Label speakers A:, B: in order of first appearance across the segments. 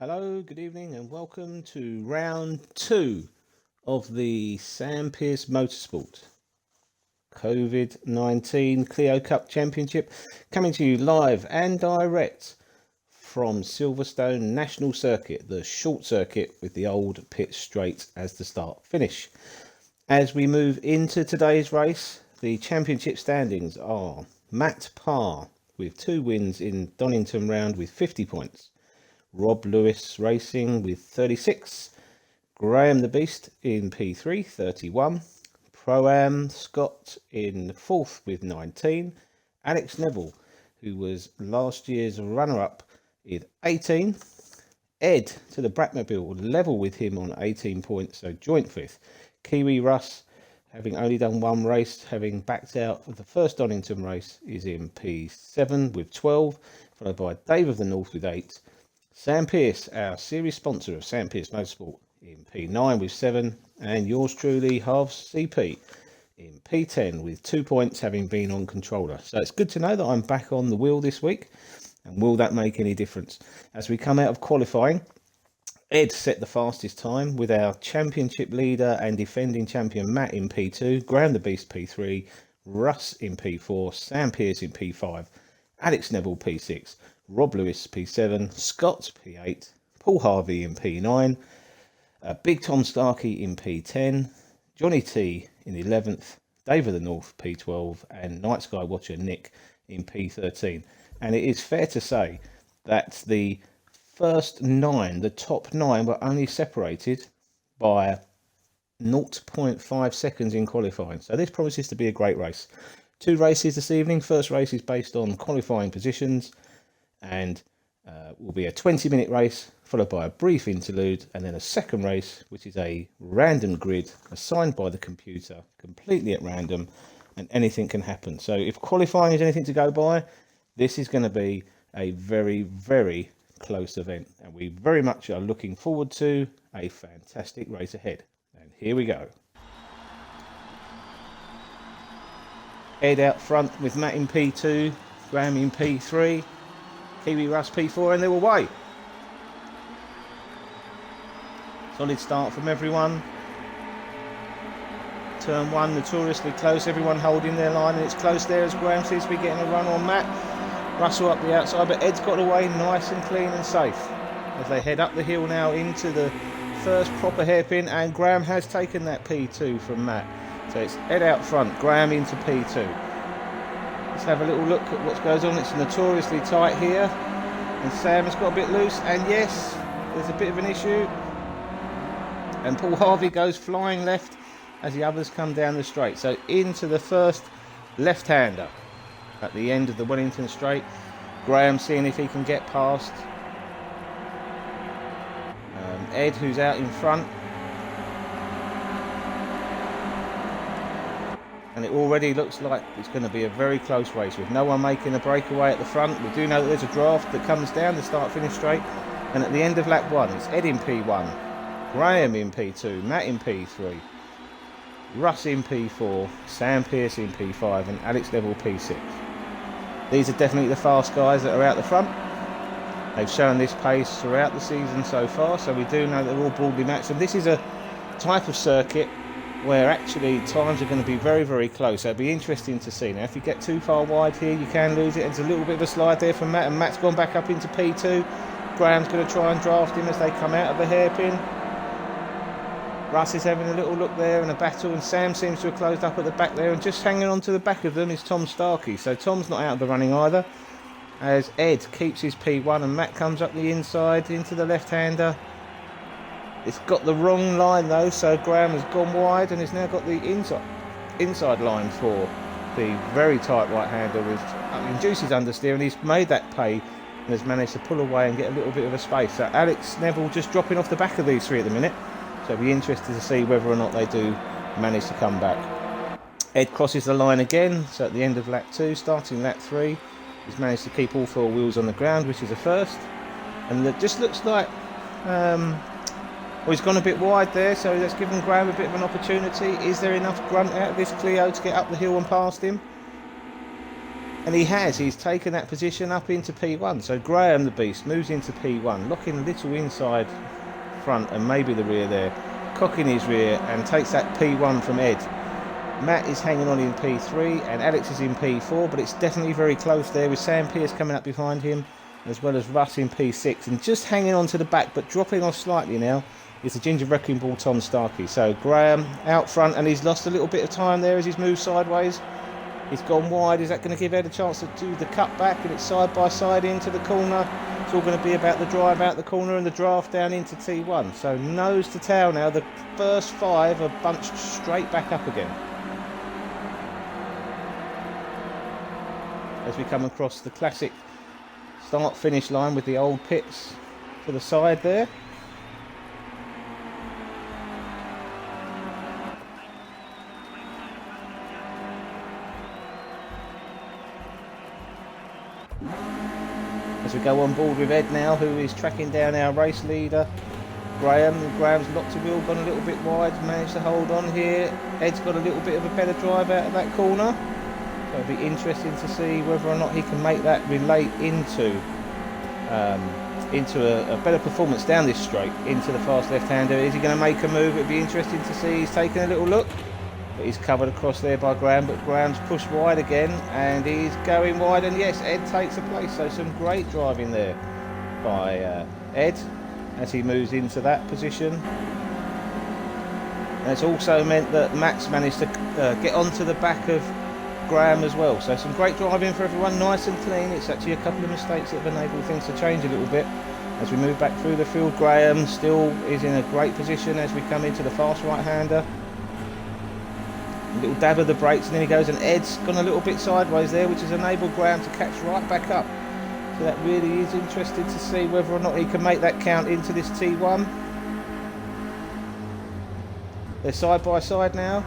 A: Hello, good evening, and welcome to round 2 of the Sam Pearce Motorsport COVID-19 Clio Cup Championship, coming to you live and direct from Silverstone National Circuit, the short circuit with the old pit straight as the start finish. As we move into today's race, the championship standings are Matt Parr with 2 wins in Donington round with 50 points. Rob Lewis Racing with 36, Graham the Beast in P3, 31, Pro-Am Scott in 4th with 19, Alex Neville, who was last year's runner-up, with 18, Ed to the Bratmobile, level with him on 18 points, so joint 5th, Kiwi Russ, having only done 1 race, having backed out of the first Donington race, is in P7 with 12, followed by Dave of the North with 8, Sam Pearce, our series sponsor of Sam Pearce Motorsport, in P9 with 7, and yours truly, Halves CP, in P10 with 2 points, having been on controller. So it's good to know that I'm back on the wheel this week, and will that make any difference? As we come out of qualifying, Ed set the fastest time with our championship leader and defending champion Matt in P2, Graham the Beast P3, Russ in P4, Sam Pearce in P5, Alex Neville P6, Rob Lewis P7, Scott P8, Paul Harvey in P9, Big Tom Starkey in P10, Johnny T in 11th, Dave of the North P12, and Night Sky Watcher Nick in P13. And it is fair to say that the first 9, the top 9, were only separated by 0.5 seconds in qualifying. So this promises to be a great race. 2 races this evening. First race is based on qualifying positions, and will be a 20-minute race followed by a brief interlude, and then a second race which is a random grid assigned by the computer completely at random, and anything can happen. So if qualifying is anything to go by, this is going to be a very, very close event, and we very much are looking forward to a fantastic race ahead. And here we go. Ed out front with Matt in P2, Graham in P3, Kiwi Russ P4, and they're away. Solid start from everyone. Turn 1 notoriously close, everyone holding their line, and it's close there as Graham seems to be getting a run on Matt. Russell up the outside, but Ed's got away nice and clean and safe as they head up the hill now into the first proper hairpin, and Graham has taken that P2 from Matt. So it's Ed out front, Graham into P2. Let's have a little look at what goes on. It's notoriously tight here, and Sam has got a bit loose, and yes, there's a bit of an issue, and Paul Harvey goes flying left as the others come down the straight. So into the first left-hander at the end of the Wellington straight. Graham seeing if he can get past Ed, who's out in front. And it already looks like it's going to be a very close race with no one making a breakaway at the front. We do know that there's a draft that comes down the start-finish straight. And at the end of lap 1, it's Ed in P1, Graham in P2, Matt in P3, Russ in P4, Sam Pearce in P5, and Alex Neville P6. These are definitely the fast guys that are out the front. They've shown this pace throughout the season so far, so we do know they're all broadly matched. And this is a type of circuit where actually times are going to be very, very close. So it'll be interesting to see. Now, if you get too far wide here, you can lose it. There's a little bit of a slide there from Matt, and Matt's gone back up into P2. Graham's going to try and draft him as they come out of the hairpin. Russ is having a little look there and a battle, and Sam seems to have closed up at the back there, and just hanging on to the back of them is Tom Starkey. So Tom's not out of the running either, as Ed keeps his P1 and Matt comes up the inside into the left-hander. It's got the wrong line though, so Graham has gone wide and has now got the inside line for the very tight right-hander with Juicy's understeer, and he's made that pay and has managed to pull away and get a little bit of a space. So Alex Neville just dropping off the back of these 3 at the minute. So it'll be interesting to see whether or not they do manage to come back. Ed crosses the line again, so at the end of lap 2, starting lap 3, he's managed to keep all 4 wheels on the ground, which is a first. And it just looks like he's gone a bit wide there, so that's given Graham a bit of an opportunity. Is there enough grunt out of this Clio to get up the hill and past him? And he's taken that position up into P1. So Graham the Beast moves into P1, locking a little inside front and maybe the rear there, cocking his rear and takes that P1 from Ed. Matt is hanging on in P3 and Alex is in P4, but it's definitely very close there with Sam Pearce coming up behind him, as well as Russ in P6, and just hanging on to the back but dropping off slightly now is the Ginger Wrecking Ball Tom Starkey. So Graham out front, and he's lost a little bit of time there as he's moved sideways. He's gone wide. Is that going to give Ed a chance to do the cut back? And it's side by side into the corner. It's all going to be about the drive out the corner and the draft down into T1. So nose to tail now. The first 5 are bunched straight back up again. As we come across the classic start-finish line with the old pits to the side there. As we go on board with Ed now, who is tracking down our race leader, Graham. Graham's locked the wheel, gone a little bit wide, managed to hold on here. Ed's got a little bit of a better drive out of that corner. So it'll be interesting to see whether or not he can make that relate into a better performance down this straight, into the fast left-hander. Is he going to make a move? It'll be interesting to see. He's taking a little look. But he's covered across there by Graham, but Graham's pushed wide again and he's going wide, and yes, Ed takes a place. So some great driving there by Ed as he moves into that position. And it's also meant that Matt's managed to get onto the back of Graham as well. So some great driving for everyone, nice and clean. It's actually a couple of mistakes that have enabled things to change a little bit. As we move back through the field, Graham still is in a great position as we come into the fast right-hander. A little dab of the brakes and then he goes, and Ed's gone a little bit sideways there, which has enabled Graham to catch right back up. So that really is interesting to see whether or not he can make that count into this T1. They're side by side now,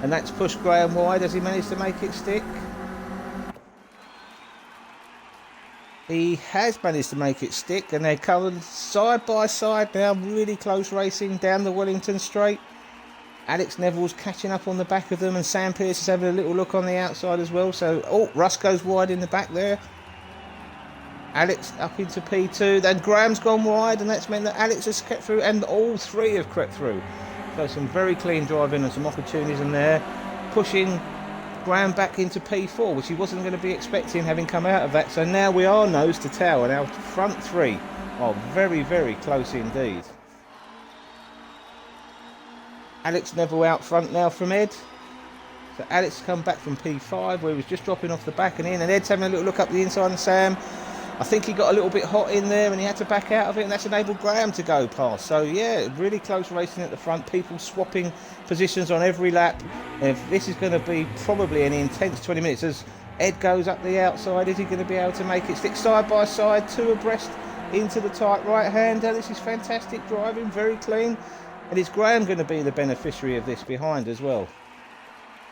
A: and that's pushed Graham wide. Has he managed to make it stick? He has managed to make it stick, and they're coming side by side now, really close racing down the Wellington straight. Alex Neville's catching up on the back of them, and Sam Pearce is having a little look on the outside as well. So, Russ goes wide in the back there. Alex up into P2, then Graham's gone wide, and that's meant that Alex has crept through, and all 3 have crept through. So some very clean driving and some opportunities in there, pushing Graham back into P4, which he wasn't going to be expecting having come out of that. So now we are nose to tail, and our front 3 are very, very close indeed. Alex Neville out front now from Ed. So Alex come back from P5 where he was just dropping off the back and in, and Ed's having a little look up the inside, and Sam, I think he got a little bit hot in there and he had to back out of it, and that's enabled Graham to go past. So yeah, really close racing at the front, people swapping positions on every lap. If this is going to be probably an intense 20 minutes as Ed goes up the outside. Is he going to be able to make it stick side by side, 2 abreast into the tight right-hander? This is fantastic driving, very clean. And is Graham going to be the beneficiary of this behind as well?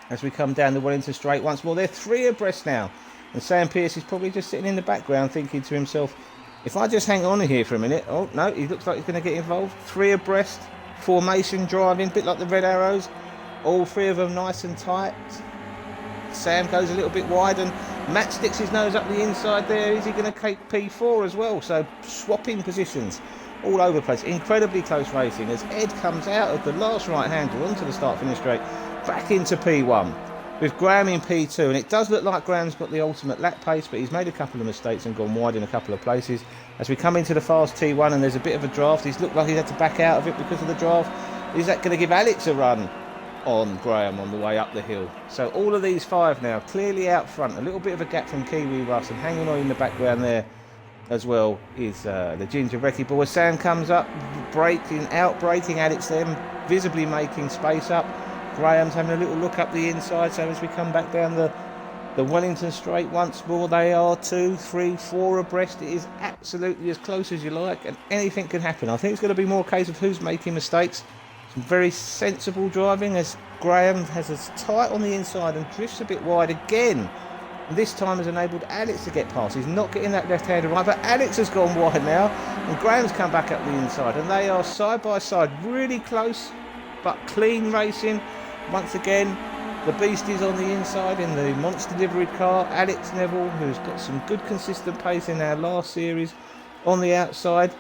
A: As we come down the Wellington straight once more, they're 3 abreast now. And Sam Pearce is probably just sitting in the background thinking to himself, if I just hang on here for a minute. Oh, no, he looks like he's going to get involved. 3 abreast, formation driving, a bit like the Red Arrows. All 3 of them nice and tight. Sam goes a little bit wide, and Matt sticks his nose up the inside there. Is he going to take P4 as well? So swapping positions all over the place. Incredibly close racing as Ed comes out of the last right hander onto the start finish straight back into P1 with Graham in P2, and it does look like Graham's got the ultimate lap pace, but he's made a couple of mistakes and gone wide in a couple of places. As we come into the fast T1 and there's a bit of a draft, he's looked like he had to back out of it because of the draft. Is that going to give Alex a run on Graham on the way up the hill? So all of these 5 now clearly out front, a little bit of a gap from Kiwi Russ, and hanging on in the background there as well is the Ginger Wrecking Ball. As Sam comes up, out-braking Alex then, visibly making space up. Graham's having a little look up the inside, so as we come back down the Wellington straight once more, they are 2, 3, 4 abreast. It is absolutely as close as you like, and anything can happen. I think it's going to be more a case of who's making mistakes. Some very sensible driving as Graham has us tight on the inside and drifts a bit wide again. And this time has enabled Alex to get past. He's not getting that left-hander right, but Alex has gone wide now, and Graham's come back up the inside, and they are side by side, really close but clean racing. Once again, The Beast is on the inside in the monster livery car. Alex Neville, who's got some good consistent pace in our last series, on the outside.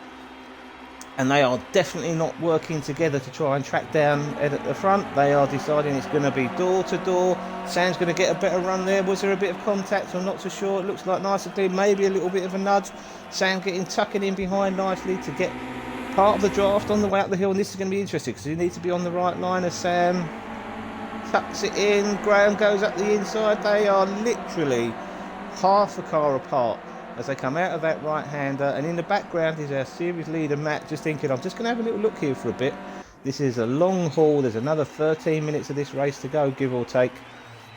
A: And they are definitely not working together to try and track down Ed at the front. They are deciding it's going to be door to door. Sam's going to get a better run there. Was there a bit of contact? I'm not so sure. It looks like nice and clean. Maybe a little bit of a nudge. Sam tucking in behind nicely to get part of the draft on the way up the hill. And this is going to be interesting because you need to be on the right line as Sam tucks it in. Graham goes up the inside. They are literally half a car apart as they come out of that right-hander, and in the background is our series leader Matt, just thinking, I'm just going to have a little look here for a bit. This is a long haul. There's another 13 minutes of this race to go, give or take,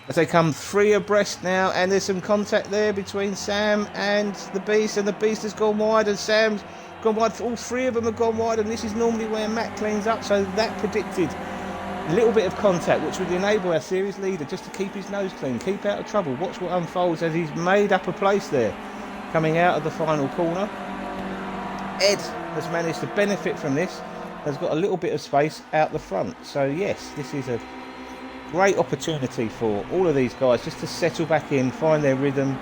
A: as they come 3 abreast now, and there's some contact there between Sam and the Beast, and the Beast has gone wide and Sam's gone wide. All 3 of them have gone wide, and this is normally where Matt cleans up, so that predicted a little bit of contact, which would enable our series leader just to keep his nose clean, keep out of trouble. Watch what unfolds as he's made up a place there. Coming out of the final corner, Ed has managed to benefit from this, has got a little bit of space out the front. So yes, this is a great opportunity for all of these guys just to settle back in, find their rhythm.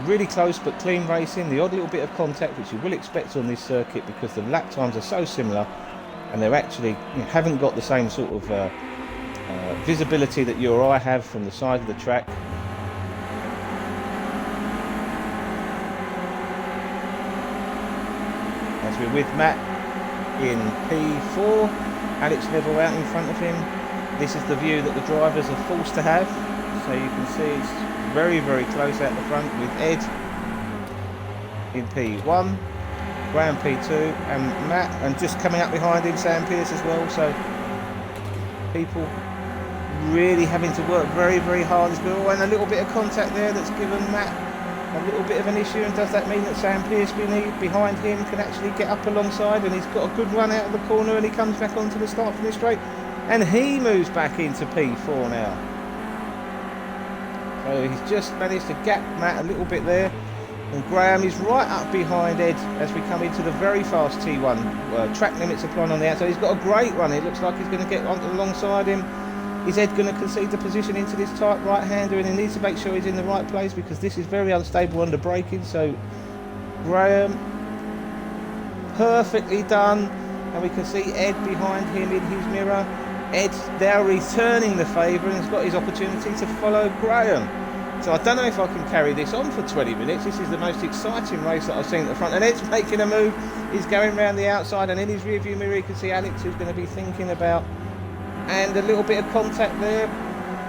A: Really close but clean racing, the odd little bit of contact which you will expect on this circuit because the lap times are so similar, and they're actually, you haven't got the same sort of visibility that you or I have from the side of the track. We're with Matt in P4, Alex Neville out in front of him. This is the view that the drivers are forced to have, so you can see it's very, very close out the front with Ed in P1, Graham P2 and Matt, and just coming up behind him Sam Pearce as well. So people really having to work very, very hard as well, and a little bit of contact there that's given Matt a little bit of an issue. And does that mean that Sam Pearce behind him can actually get up alongside, and he's got a good run out of the corner, and he comes back onto the start finish straight, and he moves back into P4 now. So he's just managed to gap Matt a little bit there, and Graham is right up behind Ed as we come into the very fast T1 track limits applying on the outside. He's got a great run. It looks like he's going to get alongside him. Is Ed going to concede the position into this tight right-hander, and he needs to make sure he's in the right place because this is very unstable under braking. So Graham, perfectly done, and we can see Ed behind him in his mirror. Ed now returning the favour and has got his opportunity to follow Graham. So I don't know if I can carry this on for 20 minutes. This is the most exciting race that I've seen at the front, and Ed's making a move. He's going round the outside, and in his rear view mirror you can see Alex, who's going to be thinking about, and a little bit of contact there,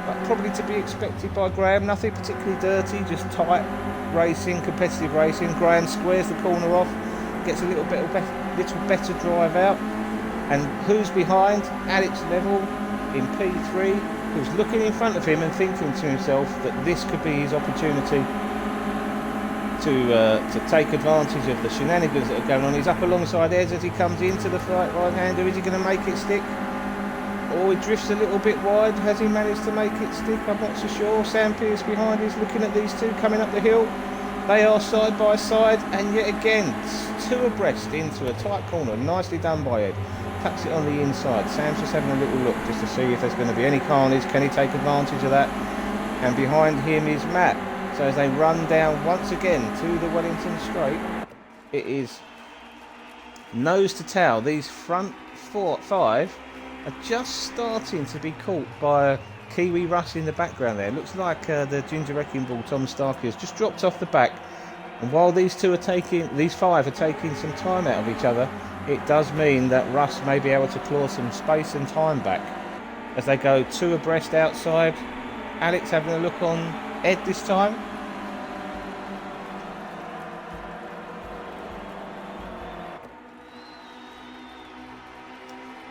A: but probably to be expected by Graham. Nothing particularly dirty, just tight racing, competitive racing. Graham squares the corner off, gets a little better drive out, and who's behind? Alex Neville in P3, who's looking in front of him and thinking to himself that this could be his opportunity to take advantage of the shenanigans that are going on. He's up alongside Ed as he comes into the right-hander. Is he going to make it stick? Or he drifts a little bit wide. Has he managed to make it stick? I'm not so sure. Sam Pearce behind is looking at these two coming up the hill. They are side by side, and yet again 2 abreast into a tight corner. Nicely done by Ed. Tucks it on the inside. Sam's just having a little look just to see if there's going to be any carnage. Can he take advantage of that? And behind him is Matt. So as they run down once again to the Wellington Straight, it is nose to tail. These front 5 are just starting to be caught by Kiwi Russ in the background there. It looks like the Ginger Wrecking Ball Tom Starkey has just dropped off the back, and while these 5 are taking some time out of each other, it does mean that Russ may be able to claw some space and time back as they go 2 abreast outside. Alex having a look on Ed this time.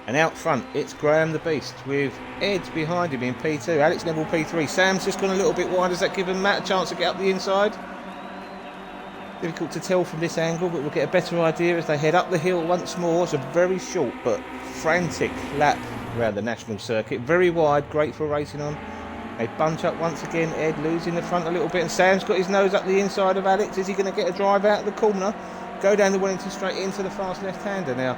A: And out front, it's Graham the Beast with Ed behind him in P2. Alex Neville P3. Sam's just gone a little bit wide. Has that given Matt a chance to get up the inside? Difficult to tell from this angle, but we'll get a better idea as they head up the hill once more. It's a very short but frantic lap around the national circuit. Very wide, great for racing on. They bunch up once again. Ed losing the front a little bit, and Sam's got his nose up the inside of Alex. Is he going to get a drive out of the corner? Go down the Wellington Straight into the fast left-hander now.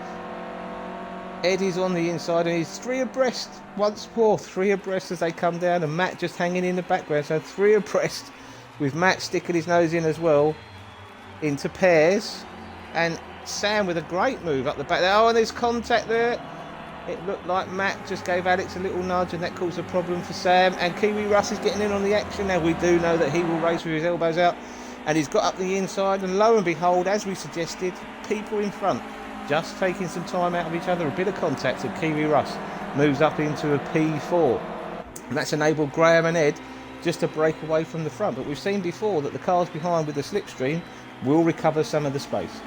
A: Eddie's on the inside and he's 3 abreast once more. 3 abreast as they come down, and Matt just hanging in the background. So 3 abreast with Matt sticking his nose in as well into pairs, and Sam with a great move up the back there. Oh, and there's contact there. It looked like Matt just gave Alex a little nudge, and that caused a problem for Sam. And Kiwi Russ is getting in on the action now. We do know that he will race with his elbows out, and he's got up the inside, and lo and behold, as we suggested, people in front just taking some time out of each other, a bit of contact, and Kiwi Russ moves up into a P4, and that's enabled Graham and Ed just to break away from the front. But we've seen before that the cars behind with the slipstream will recover some of the space.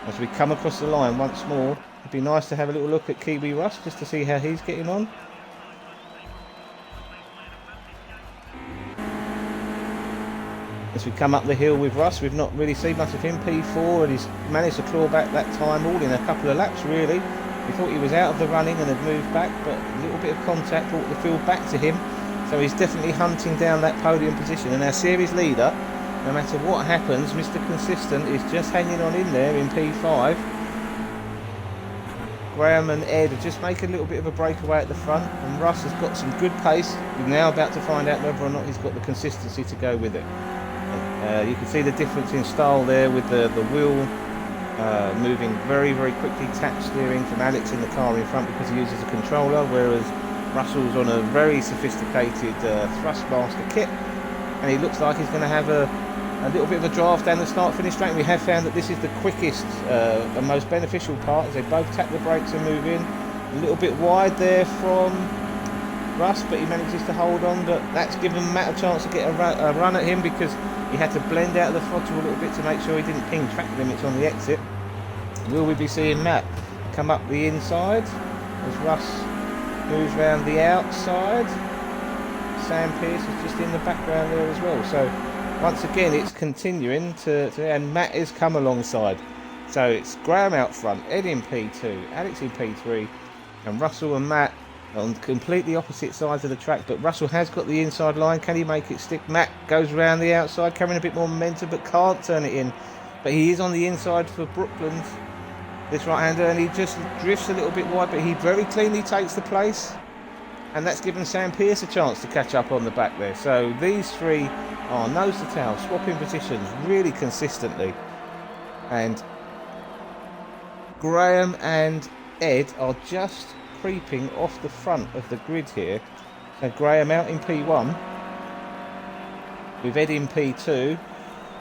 A: As we come across the line once more, it'd be nice to have a little look at Kiwi Russ just to see how he's getting on. As we come up the hill with Russ, we've not really seen much of him. P4, and he's managed to claw back that time all in a couple of laps really. We thought he was out of the running and had moved back, but a little bit of contact brought the field back to him. So he's definitely hunting down that podium position, and our series leader, no matter what happens, Mr. Consistent is just hanging on in there in P5. Graham and Ed are just making a little bit of a breakaway at the front, and Russ has got some good pace. We're now about to find out whether or not he's got the consistency to go with it. You can see the difference in style there with the wheel moving very, very quickly, tap steering from Alex in the car in front because he uses a controller, whereas Russell's on a very sophisticated Thrustmaster kit, and he looks like he's going to have a little bit of a draft down the start-finish straight. We have found that this is the quickest and most beneficial part, as they both tap the brakes and move in. A little bit wide there from Russ, but he manages to hold on. But that's given Matt a chance to get a run at him, because he had to blend out of the throttle a little bit to make sure he didn't ping track limits on the exit. Will we be seeing Matt come up the inside as Russ moves round the outside? Sam Pearce is just in the background there as well. So once again, it's continuing and Matt has come alongside. So it's Graham out front, Ed in P2, Alex in P3, and Russell and Matt on completely opposite sides of the track. But Russell has got the inside line. Can he make it stick? Matt goes around the outside, carrying a bit more momentum, but can't turn it in. But he is on the inside for Brooklands, this right-hander, and he just drifts a little bit wide, but he very cleanly takes the place. And that's given Sam Pearce a chance to catch up on the back there. So these three are nose to tail, swapping positions really consistently. And Graham and Ed are just creeping off the front of the grid here. So Graham out in P1 with Ed in P2.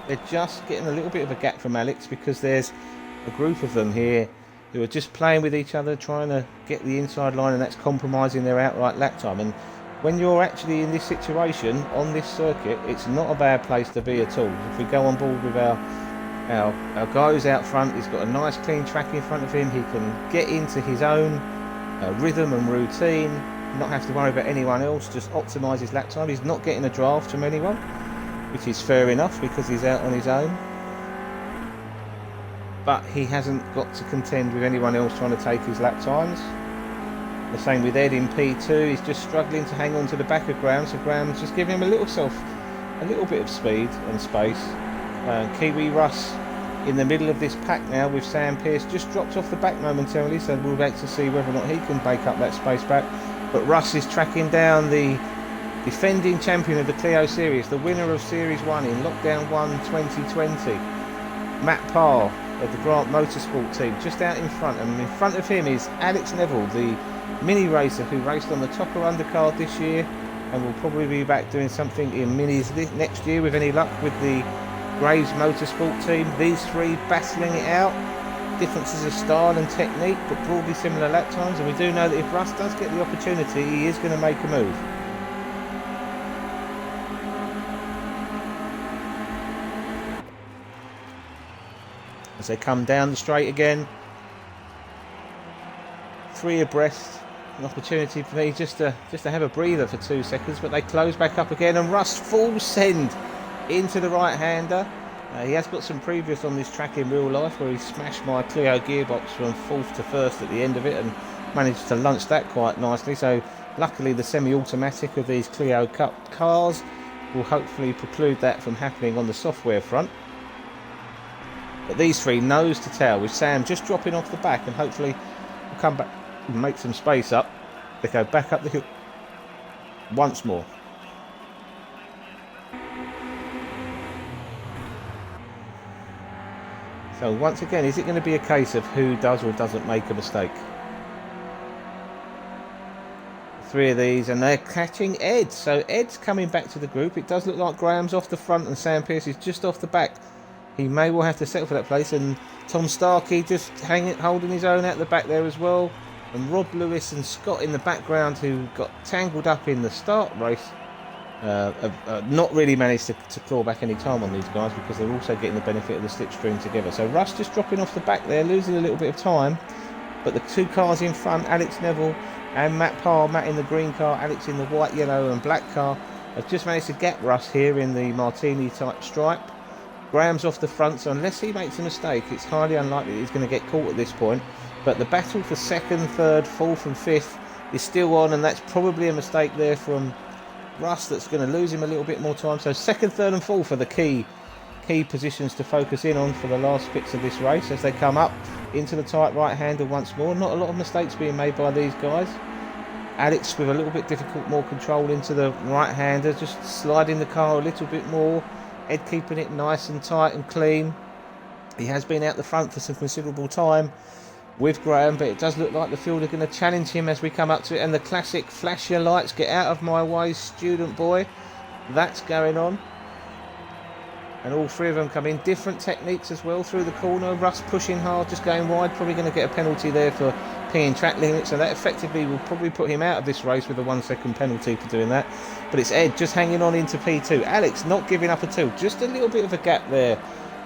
A: They're just getting a little bit of a gap from Alex, because there's a group of them here who are just playing with each other, trying to get the inside line, and that's compromising their outright lap time. And when you're actually in this situation on this circuit, it's not a bad place to be at all. If we go on board with our guys out front, he's got a nice clean track in front of him. He can get into his own rhythm and routine, not have to worry about anyone else, just optimise his lap time. He's not getting a draft from anyone, which is fair enough because he's out on his own. But he hasn't got to contend with anyone else trying to take his lap times. The same with Ed in P2. He's just struggling to hang on to the back of Graham, so Graham's just giving him a little bit of speed and space. Kiwi Russ in the middle of this pack now with Sam Pearce, just dropped off the back momentarily, so we'll wait to see whether or not he can make up that space back. But Russ is tracking down the defending champion of the Clio Series, the winner of Series 1 in Lockdown 1 2020, Matt Parr of the Grant Motorsport team, just out in front. And in front of him is Alex Neville, the mini racer who raced on the Topper undercard this year and will probably be back doing something in minis next year with any luck with the Graves Motorsport team. These three battling it out, differences of style and technique, but broadly similar lap times. And we do know that if Russ does get the opportunity, he is going to make a move. As they come down the straight again, three abreast, an opportunity for me just to have a breather for 2 seconds, but they close back up again, and Russ full send into the right-hander. He has got some previous on this track in real life where he smashed my Clio gearbox from 4th to 1st at the end of it and managed to lunch that quite nicely. So luckily the semi-automatic of these Clio Cup cars will hopefully preclude that from happening on the software front. But these three nose to tail with Sam just dropping off the back, and hopefully we'll come back make some space up. They go back up the hill once more. So once again, is it going to be a case of who does or doesn't make a mistake? 3 of these, and they're catching Ed. So Ed's coming back to the group. It does look like Graham's off the front and Sam Pearce is just off the back. He may well have to settle for that place, and Tom Starkey just holding his own out the back there as well. And Rob Lewis and Scott in the background, who got tangled up in the start race, have not really managed to claw back any time on these guys, because they're also getting the benefit of the slipstream together. So Russ just dropping off the back there, losing a little bit of time. But the 2 cars in front, Alex Neville and Matt Parr, Matt in the green car, Alex in the white, yellow and black car, have just managed to gap Russ here in the Martini type stripe. Graham's off the front, so unless he makes a mistake, it's highly unlikely that he's going to get caught at this point. But the battle for 2nd, 3rd, 4th and 5th is still on, and that's probably a mistake there from Russ that's going to lose him a little bit more time. So 2nd, 3rd and 4th are the key positions to focus in on for the last bits of this race as they come up into the tight right-hander once more. Not a lot of mistakes being made by these guys. Alex with a little bit difficult, more control into the right-hander, just sliding the car a little bit more. Ed keeping it nice and tight and clean. He has been out the front for some considerable time with Graham, but it does look like the field are going to challenge him as we come up to it. And the classic flash your lights, get out of my way, student boy. That's going on. And all 3 of them come in. Different techniques as well through the corner. Russ pushing hard, just going wide. Probably going to get a penalty there for peeing track limits. So that effectively will probably put him out of this race with a 1-second penalty for doing that. But it's Ed just hanging on into P2. Alex not giving up at all. Just a little bit of a gap there.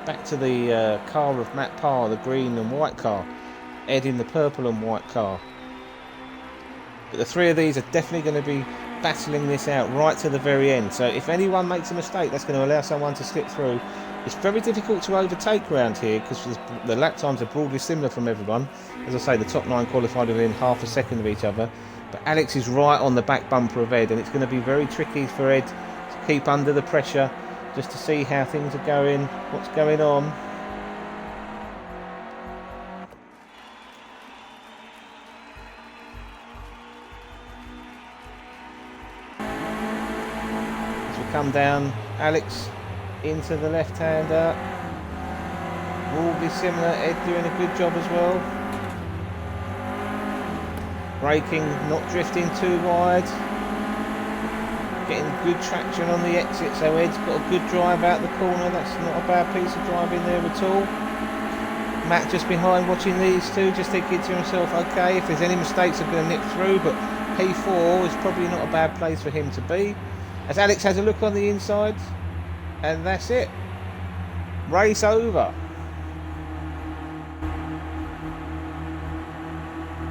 A: Back to the car of Matt Parr, the green and white car. Ed in the purple and white car. But the 3 of these are definitely going to be battling this out right to the very end. So if anyone makes a mistake, that's going to allow someone to slip through. It's very difficult to overtake around here because the lap times are broadly similar from everyone. As I say, the top 9 qualified within half a second of each other. But Alex is right on the back bumper of Ed, and it's going to be very tricky for Ed to keep under the pressure just to see how things are going, what's going on. Come down, Alex into the left-hander, broadly similar. Ed doing a good job as well, braking, not drifting too wide, getting good traction on the exit. So Ed's got a good drive out the corner. That's not a bad piece of driving there at all. Matt just behind watching these 2, just thinking to himself, okay, if there's any mistakes I'm going to nip through, but P4 is probably not a bad place for him to be. As Alex has a look on the inside, and that's it. Race over.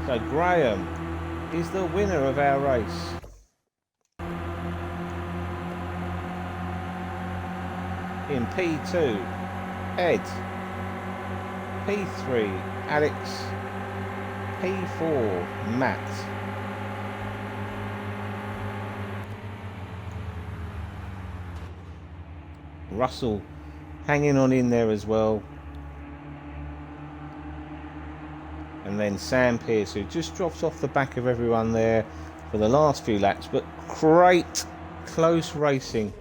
A: So Graham is the winner of our race. In P2, Ed. P3, Alex. P4, Matt. Russell hanging on in there as well. And then Sam Pearce, who just drops off the back of everyone there for the last few laps. But great close racing